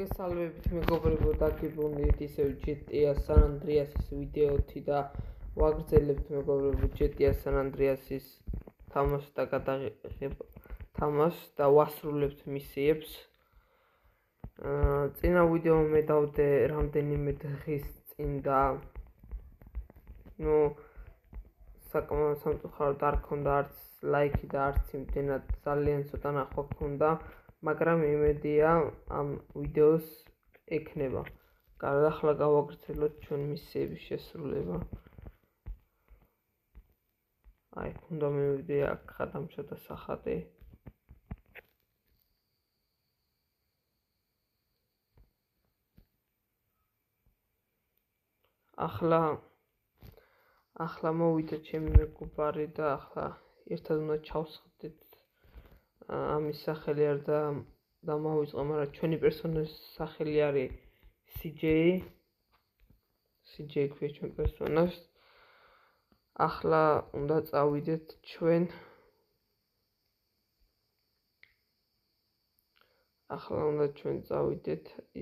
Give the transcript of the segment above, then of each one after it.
მოგესალმებით მეგობრებო და გიბუნდით ისევ GTA San Andreas-ის ვიდეოთი და ვაგრძელებთ მეგობრებო GTA San Andreas-ის თამაშს და ვასრულებთ მისიებს. წინა ვიდეო მე დავდე რამდენიმე დღის წინ და საკმაოდ სამწუხაროდ არ ქონდა არც ლაიქი და არც იმდენად ძალიან ცოტა ნახვა ქონდა, მაგრამ იმედია ამ ვიდეოს ექნება. კარგად, ახლა გავაგრძელოთ ჩვენ მისიების შესრულება. აი, უნდა მივიდე აქ ხადამჭა და სახატი. ახლა მოვიდა ჩემი მეგობარი და ახლა ერთად უნდა ჩავსხდით ამის სახელი არ დამავიწყო, მაგრამ ჩვენი პერსონაჟის სახელი არის CJ ქვია ჩვენ პერსონაჟს. ახლა უნდა წავიდეთ ჩვენ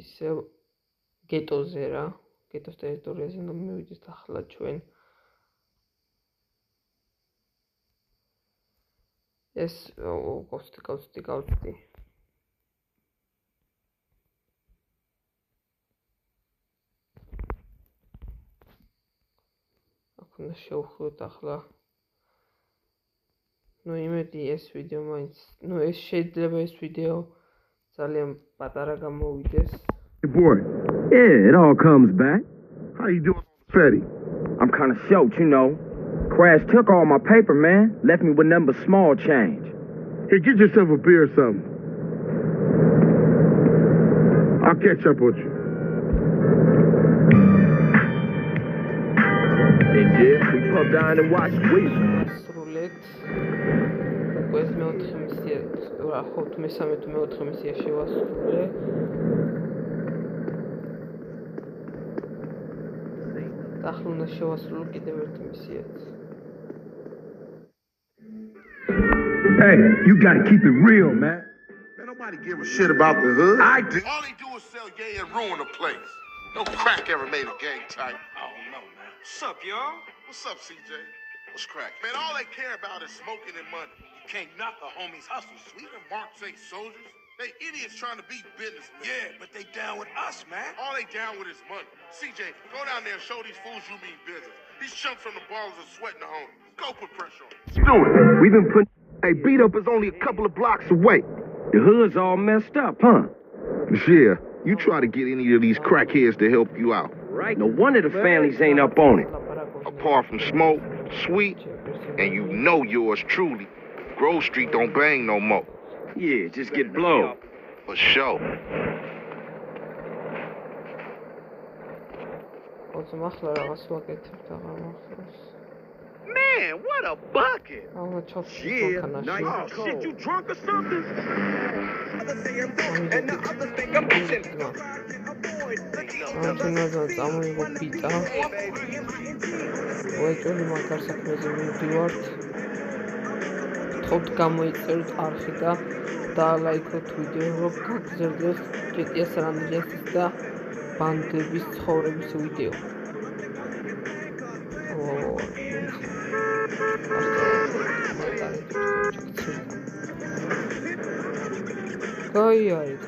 ისევ გეტოზე რა, გეტოს ტერიტორიაზე უნდა მივიდეთ ახლა ჩვენ. ეს გავწდი. აქ უნდა შევხვდეთ ახლა. იმედი ეს ვიდეო მაინც, ეს შეიძლება ეს ვიდეო ძალიან პატარა გამოვიდეს. Boy, yeah, it all comes back. How you doing, Fetty? I'm kind of short, you know. Crash took all my paper, man. Left me with nothing but small change. Hey, get yourself a beer or something. I'll catch up with you. Hey, Jeff, we pop down and watch Weasel. ეს მეოთხე მისია, ხო, მესამე თუ მეოთხე მისია შევასრულე. ახლა უნდა შევასრულო კიდევ ერთი მისიაც. Hey, you gotta keep it real, man. Man, nobody give a shit about the hood. I do. All they do is sell gay and ruin the place. No crack ever made a gang type. I don't know, man. What's up, y'all? What's up, CJ? What's crack? Man, all they care about is smoking and money. You can't knock a homie's hustle, sweet. Even marks ain't soldiers. They idiots trying to be businessmen. Yeah, but they down with us, man. All they down with is money. CJ, go down there and show these fools you mean business. These chumps from the ballers are sweating the homies. Go put pressure on them. Do it. We've been putting. Hey, beat up is only a couple of blocks away. The hood's all messed up, huh? Yeah, you try to get any of these crackheads to help you out. Right. No wonder the families ain't up on it. Apart from Smoke, Sweet, and you know yours truly, Grove Street don't bang no more. Yeah, just get blown. For sure. Man, what a bucket! Yeah, nice. Oh, shit, you drunk or something? And the others think I'm bitching. გამოიწეროთ არხი და ლაიქოთ ვიდეო, რომ გაგზავნოთ GTA San Andreas-ის და ბანდების ცხოვრების ვიდეო. კაი არის.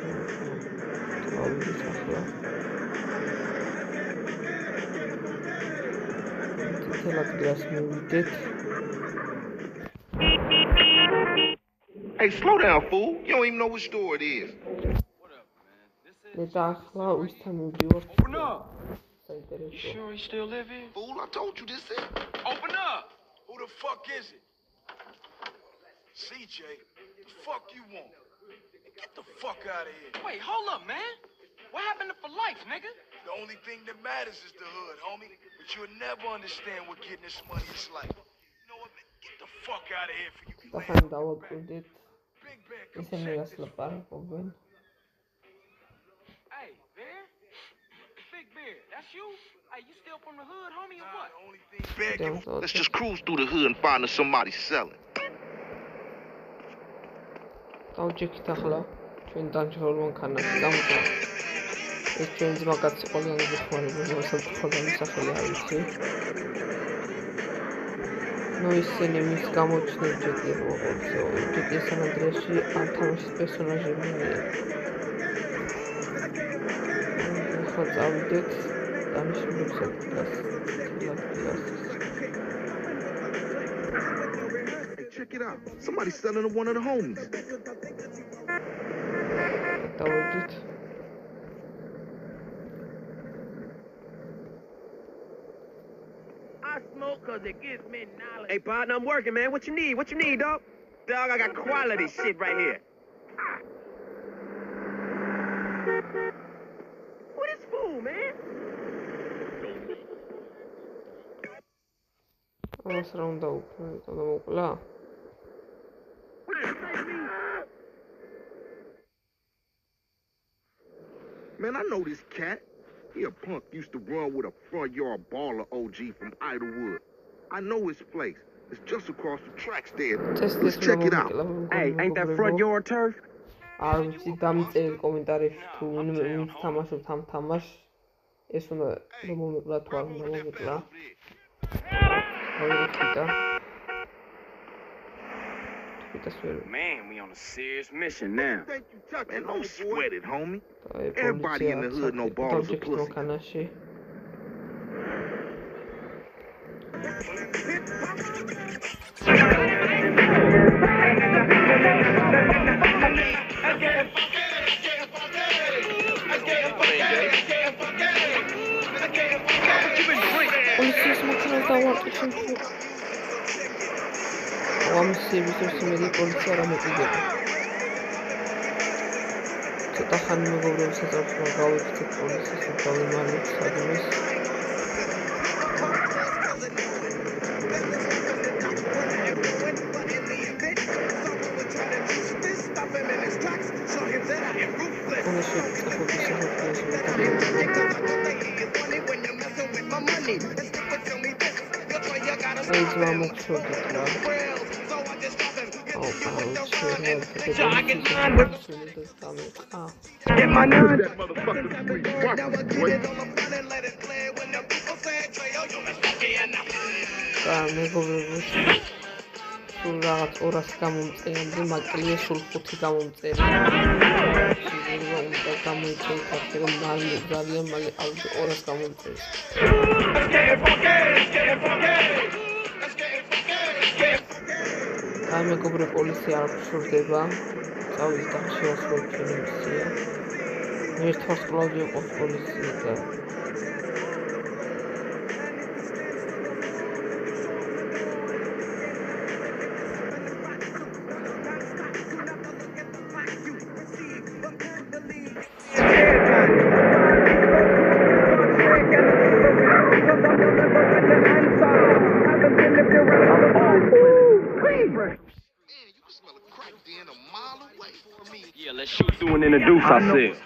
Hey, slow down, fool. You don't even know which store it is. What up, man? This is... Open up! You sure he still live here? Fool, I told you this is. Open up! Who the fuck is it? CJ, the fuck you want? Get the fuck out of here. Wait, hold up, man. What happened to for life, nigga? The only thing that matters is the hood, homie. But you'll never understand what getting this money is like. You know what, man? Get the fuck out of here for you. Big Bear, come check this. Hey, Bear? Big Bear, that's you? Hey, you still from the hood, homie, or what? The only thing Bear can... Let's just cruise through the hood and find us somebody selling. დავჭიქით ახლა ჩვენ დამჭრალ მანქანას. ეს ჩვენი ძმაკაცი ყველანი გიხმარება, რომელსაც ხოლმე სახელი არ ვიცი. ნუ ისინი მის გამოჩნდნენ GTA San Andreas-ში ამ თამაშის პერსონაჟებია. ხო წავიდეთ დანიშნულებას. Check it out. Somebody's selling to one of the homies. დავიდეთ. I smoke cause it gives me knowledge. Hey, partner, I'm working, man. What you need? What you need, dog? Dog, I got quality shit right here. What is fool, man? ამას რა უნდა უკრო, დამოკლა. Man, I know this cat. He a punk used to run with a front yard baller OG from Idlewood. I know his place. It's just across the tracks there. Let's check it out. Hey, ain't that front yard turf? არ ვიცი დამწერილ კომენტარებში თუ თამაშობთ ამ თამაშს ეს უნდა მომეკლა თუ არ უნდა მომეკლა. Man, we on a serious mission now. Thank you, Chuck. Man, don't sweat it, homie. Everybody in the hood know ballers are pussy. პოლიცია რა მოკიდება. ცოტა ხანი მეგობრებს საძარცო გავიქცეთ პოლიციის დავიმალეთ სადმეს. It's my mokshot. Get my nine. რაღაც 200 გამომწერდი, მაკლია სულ 5 გამომწერი. შეიძლება გამოიწვიოს ფაქტი, რომ მალე ძალიან მალე 200 გამომწერს. აი მეგობრე პოლიცია არ გშურდება. წავიდეთ და შეასრულოთ ჩვენი მისია. ერთ ვარსკვლავი იყო პოლიცია და Yeah, let's shoot through and introduce ourselves.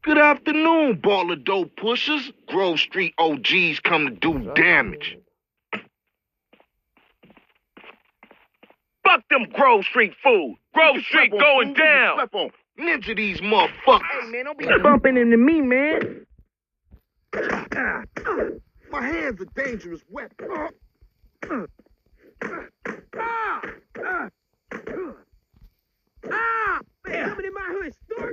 Good afternoon, baller dope pushers. Grove Street OGs come to do damage. Fuck them Grove Street fools. Grove Street going down. Ninja these motherfuckers. Hey, man, don't be bumping into me, man. My hands are dangerous weapon. Man, coming in my hood, start.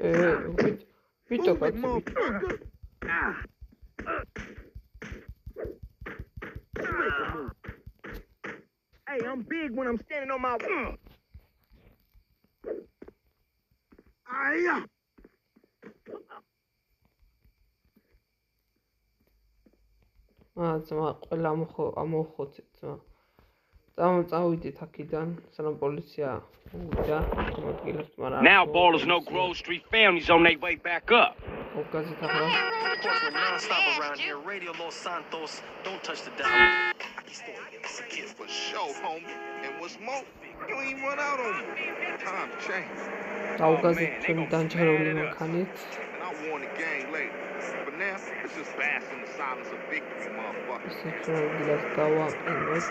Motherfucker. Hey, I'm big when I'm standing on my. ძმა ყველა ამოხოცეთ ძმა. წავიდეთ აქედან, სანამ პოლიცია უვიდა მოადგილებს, მაგრამ Now ballers know Grove Street families on their way back up. უკაზეთ ახლა. Non-stop around here. Radio Los Santos. Don't touch the dial. For sure, homie. And what's more, you ain't run out on me. Times change. დაუკაზეთ ჩემი დამჭერული მანქანით. And I warn the gang later. But now, it's just bask in the silence of victory, motherfucker. ისე ჩვენ დილას დავაყენოთ.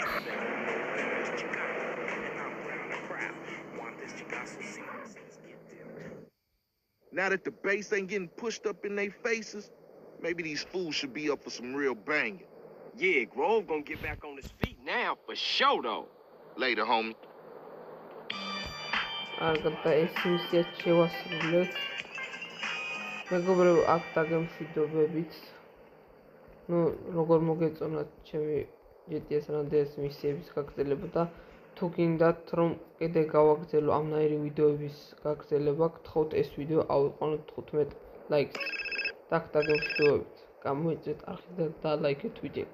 Now that the bass ain't getting pushed up in their faces, maybe these fools should be up for some real banging. Yeah, Grove gonna get back on his feet now, for sure, though. Later, homie. Argata ეს მისიაც შევასრულეთ. მეგობრებო, აქ დაგემშვიდობებით. Ну, როგორ მოგეწონათ ჩემი GTA San Andreas მისიების გაგრძელება და თუ გინდათ რომ კიდე გავაგრძელო ამნაირი ვიდეოების გაგრძელება, გთხოვთ ეს ვიდეო ავიყვანოთ 15 ლაიქს. და აქ დაგემშვიდობებით. გამოიწვიეთ არხი და ლაიქეთ ვიდეო.